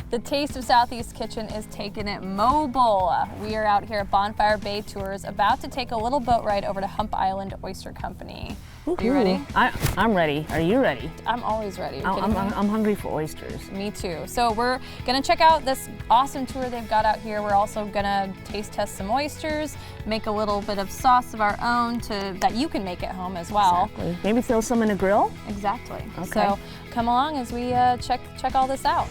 The Taste of Southeast Kitchen is taking it mobile. We are out here at Bonfire Bay Tours, about to take a little boat ride over to Hump Island Oyster Company. Are you ready? I'm ready. Are you ready? I'm always ready. I'm hungry for oysters. Me too. So we're gonna check out this awesome tour they've got out here. We're also gonna taste test some oysters, make a little bit of sauce of our own that you can make at home as well. Exactly. Maybe throw some in a grill? Exactly. Okay. So come along as we check all this out.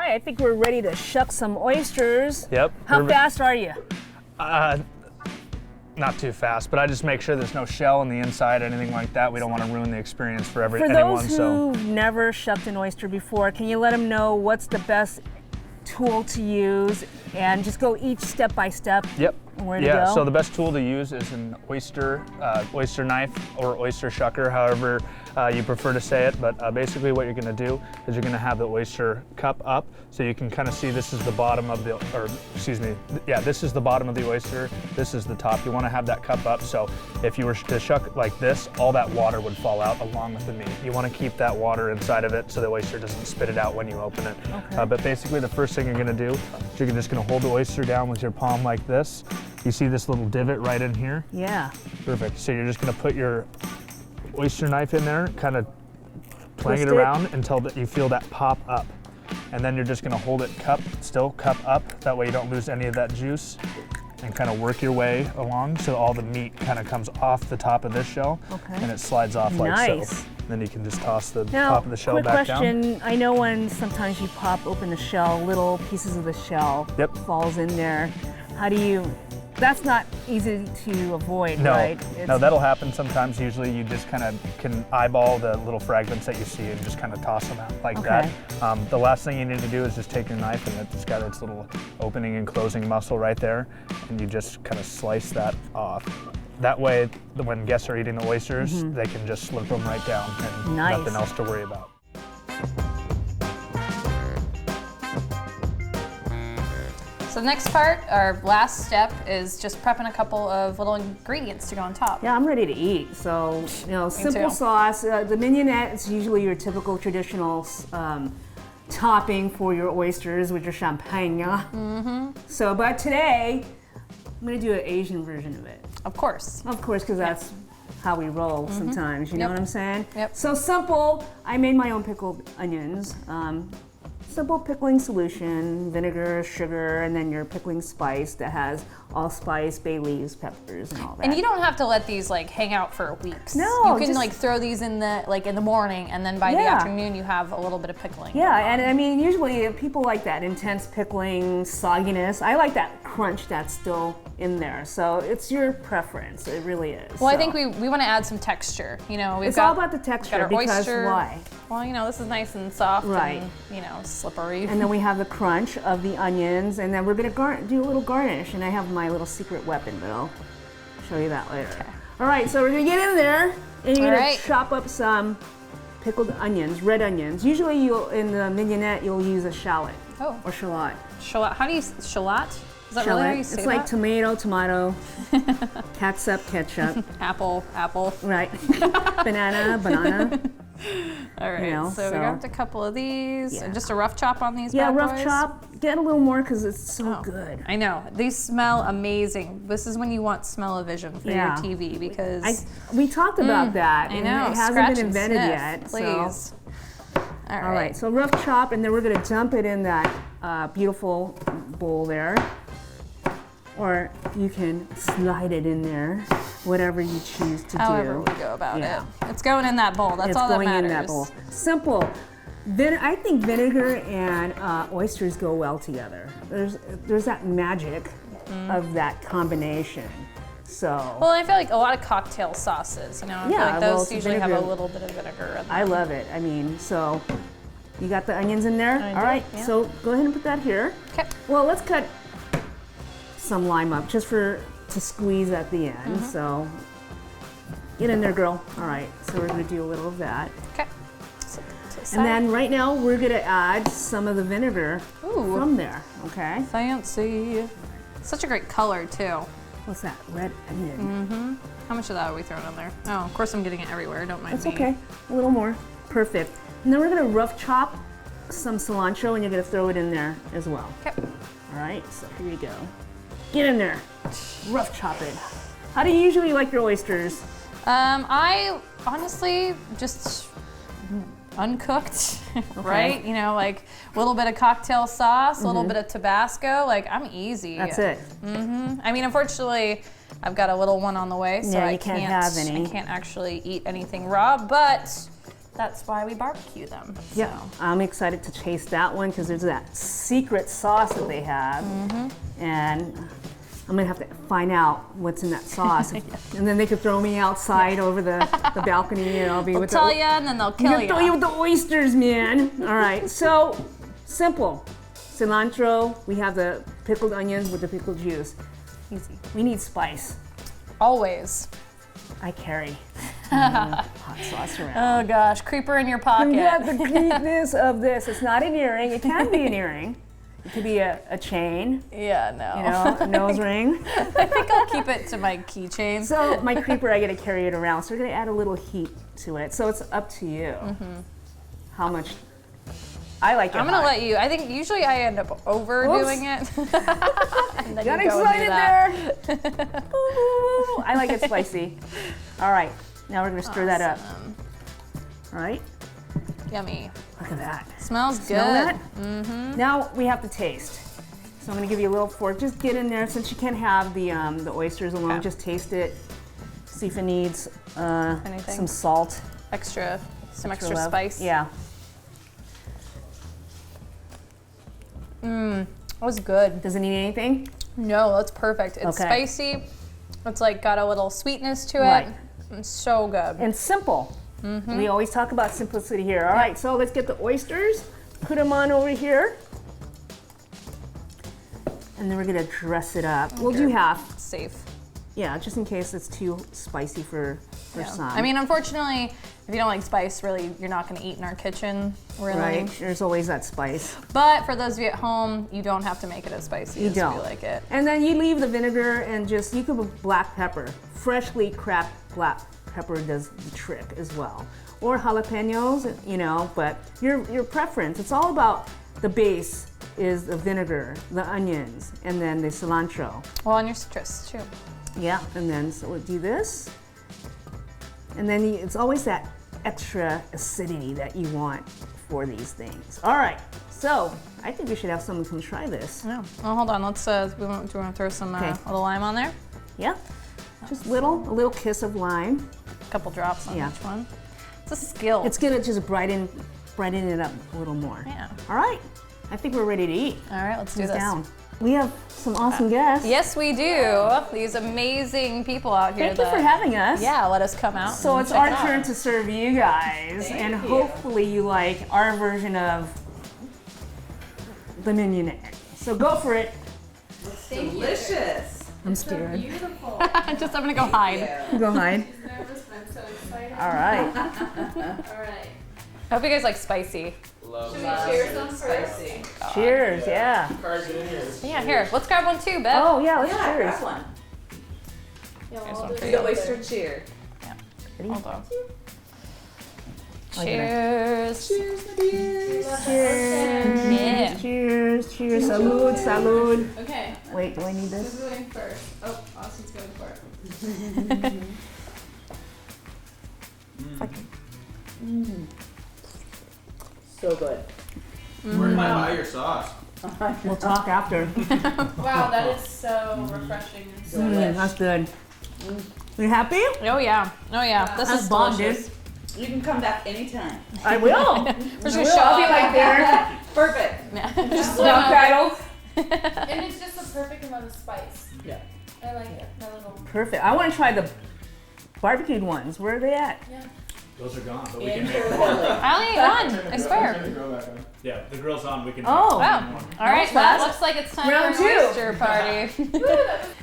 I think we're ready to shuck some oysters. Yep. How fast are you? Not too fast, but I just make sure there's no shell on the inside, anything like that. We don't want to ruin the experience for anyone. For those who've never shucked an oyster before, can you let them know what's the best tool to use and just go each step by step? Yep. Where to go? So the best tool to use is an oyster knife or oyster shucker, however you prefer to say it. But basically what you're going to do is you're going to have the oyster cup up, so you can kind of see this is the bottom of the, this is the bottom of the oyster, this is the top. You want to have that cup up, so if you were to shuck like this, all that water would fall out along with the meat. You want to keep that water inside of it so the oyster doesn't spit it out when you open it. Okay. But basically the first thing you're going to do is you're just going to hold the oyster down with your palm like this. You see this little divot right in here? Yeah. Perfect. So you're just going to put your oyster knife in there, kind of playing it around until you feel that pop up. And then you're just going to hold it cup up. That way you don't lose any of that juice. And kind of work your way along so all the meat kind of comes off the top of this shell. Okay. And it slides off like so. Then you can just toss the top of the shell back down. Quick question, I know when sometimes you pop open the shell, little pieces of the shell falls in there. How do you, that's not easy to avoid, right? No, that'll happen sometimes. Usually you just kind of can eyeball the little fragments that you see and just kind of toss them out like that. The last thing you need to do is just take your knife, and it's got its little opening and closing muscle right there, and you just kind of slice that off. That way, when guests are eating the oysters, they can just slurp them right down and nothing else to worry about. So the next part, our last step, is just prepping a couple of little ingredients to go on top. Yeah, I'm ready to eat. So, simple sauce. The mignonette is usually your typical traditional topping for your oysters with your champagne. So, but today, I'm gonna do an Asian version of it. Of course. Of course, because that's how we roll sometimes, you know what I'm saying? Yep. So simple, I made my own pickled onions. Simple pickling solution, vinegar, sugar, and then your pickling spice that has allspice, bay leaves, peppers, and all that. And you don't have to let these hang out for weeks. No, you can throw these in the morning, and then by the afternoon you have a little bit of pickling. Yeah, and I mean usually people like that intense pickling, sogginess. I like that crunch that's still in there. So it's your preference. It really is. Well, I think we want to add some texture. It's all about the texture because oyster. Why? Well, this is nice and soft and slippery. And then we have the crunch of the onions, and then we're gonna do a little garnish. And I have my little secret weapon, but I'll show you that later. Okay. All right, so we're gonna get in there, and you're gonna chop up some pickled onions, red onions. Usually in the mignonette, you'll use a shallot or shallot. Shallot. How do you shallot? Is that really how you say It's that? like tomato, catsup, ketchup. Apple. Right. banana. All right, You know, so we got a couple of these, Yeah. and just a rough chop on these Yeah, bad rough boys. chop. Get a little more because it's so Oh, good. I know. These smell amazing. This is when you want smell-o-vision for your TV because We talked about that. I and know. It hasn't Scratch been and invented sniff, yet. please. All All right, so rough chop, and then we're gonna dump it in that beautiful bowl there. Or you can slide it in there, whatever you choose to However do. we go about Yeah. it. It's going in that bowl. That's It's all that going matters. in that bowl. Simple. I think vinegar and oysters go well together. There's that magic of that combination. So Well, I feel like a lot of cocktail sauces, I feel Yeah, like well, those it's usually have a vinegar. little bit of vinegar in them. I love it. I mean, so you got the onions in there? I All do, right, yeah. so go ahead and put that here. Okay. Well, let's cut some lime up just to squeeze at the end. Mm-hmm. So get in there, girl. All right, so we're gonna do a little of that. Okay. Set that to the side. And then right now we're gonna add some of the vinegar Ooh. from there, okay? Fancy. Such a great color too. What's that, red onion? How much of that are we throwing on there? Oh, of course I'm getting it everywhere. Don't mind That's me. okay, a little more, perfect. And then we're gonna rough chop some cilantro and you're gonna throw it in there as well. Okay. All right, so here you go. Get in there, rough chop it. How do you usually like your oysters? I honestly just uncooked, right? Like a little bit of cocktail sauce, a little bit of Tabasco. Like I'm easy. That's it. I mean, unfortunately, I've got a little one on the way, so Yeah, I you can't have any. I can't actually eat anything raw, but that's why we barbecue them. Yeah, So. I'm excited to taste that one because there's that secret sauce that they have, and I'm gonna have to find out what's in that sauce, and then they could throw me outside over the balcony, and I'll be They'll with tell the, you, and then they'll I'm kill gonna throw you you. with the oysters, man. All right, so simple. Cilantro. We have the pickled onions with the pickled juice. Easy. We need spice. Always. I carry hot sauce around. Oh gosh, creeper in your pocket. You got the cuteness of this. It's not an earring. It can be an earring. It could be a chain, Yeah, no. a nose ring. I think I'll keep it to my keychain. So my creeper, I get to carry it around. So we're gonna add a little heat to it. So it's up to you how much. I like it. I'm gonna hot. let you. I think usually I end up overdoing it. And then Got you go and do excited that. there. Ooh, I like it spicy. All right, now we're gonna stir that up. Awesome. All right, Yummy. look at that. Smells good. Smell that? Now we have to taste. So I'm gonna give you a little fork. Just get in there since you can't have the oysters alone. Okay. Just taste it. See if it needs Anything? some salt. Some extra love. spice. Yeah. That was good. Does it need anything? No, that's perfect. It's Okay. spicy. It's like got a little sweetness to it. Right. It's so good. And simple. We always talk about simplicity here. All right, so let's get the oysters. Put them on over here. And then we're gonna dress it up. We'll do half. It's safe. Yeah, just in case it's too spicy for Yeah. some. I mean, unfortunately, if you don't like spice, really, you're not going to eat in our kitchen, really. right? There's always that spice. But for those of you at home, you don't have to make it as spicy You as don't. we like it. And then you leave the vinegar and you could put black pepper. Freshly cracked black pepper does the trick as well. Or jalapenos, but your preference. It's all about the base is the vinegar, the onions, and then the cilantro. Well, and your citrus, too. Yeah, and then so we'll do this. And then it's always that extra acidity that you want for these things. All right, so I think we should have someone come try this. Yeah. Well, hold on. Let's. Do you want to throw some Okay. little lime on there? Yeah, just a little kiss of lime. A couple drops on Yeah. each one. It's a skill. It's gonna just brighten it up a little more. Yeah. All right, I think we're ready to eat. All right, let's do Who's this. down? We have some awesome guests. Yes, we do. These amazing people out here. Thank you for having us. Yeah, let us come out. So and it's check our it out. turn to serve you guys, and hopefully you like our version of the mignonette. So go for it. Delicious. I'm scared. Beautiful. Just I'm gonna go hide. Go hide. She's nervous, but I'm so excited. All right. All right. I hope you guys like spicy. Should we cheers on spicy? Cheers, yeah. Yeah, here, let's grab one too, Bev. Oh, yeah, let's Yeah, cheers. grab one. Here's one for The you. oyster cheer. Hold on. Like Cheers. Cheers, my dears. Cheers. Yeah. Cheers, cheers. Salud, salud. Okay, Wait, do I need this? who's going first? Oh, Austin's going for it. So good. Where can I buy your sauce? We'll talk after. Wow, that is so refreshing and so That's good. You happy? Oh yeah. Oh yeah. This That's is bomb, delicious. You can come back anytime. I will. We're just gonna I will. show I'll be up. like there. Perfect. Just Subtitles. And it's just the perfect amount of spice. Yeah. I like it. That little. Perfect. I want to try the barbecued ones. Where are they at? Yeah. Those are gone, but we In can make them. Portland. I only ate one. I swear. Yeah, the grill's on. We can. Oh. Wow. All right. was Well, fast. looks like it's time Round for an two. oyster party.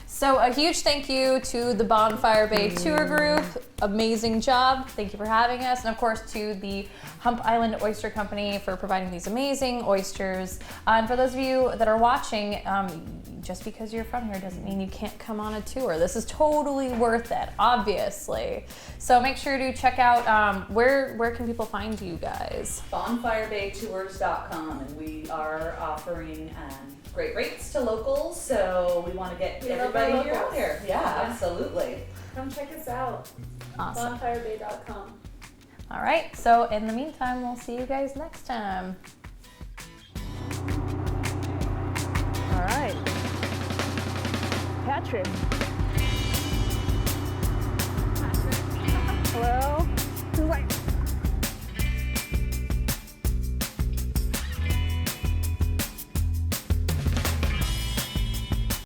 So a huge thank you to the Bonfire Bay Tour Group. Amazing job. Thank you for having us. And of course to the Hump Island Oyster Company for providing these amazing oysters. And for those of you that are watching, just because you're from here doesn't mean you can't come on a tour. This is totally worth it, obviously. So make sure to check out, where can people find you guys? BonfireBayTours.com, and we are offering great rates to locals, so we want to get We love everybody our here out locals. here. Yeah, absolutely. Come check us out. Awesome. Bonfirebay.com. All right, so in the meantime, we'll see you guys next time. All right. Patrick.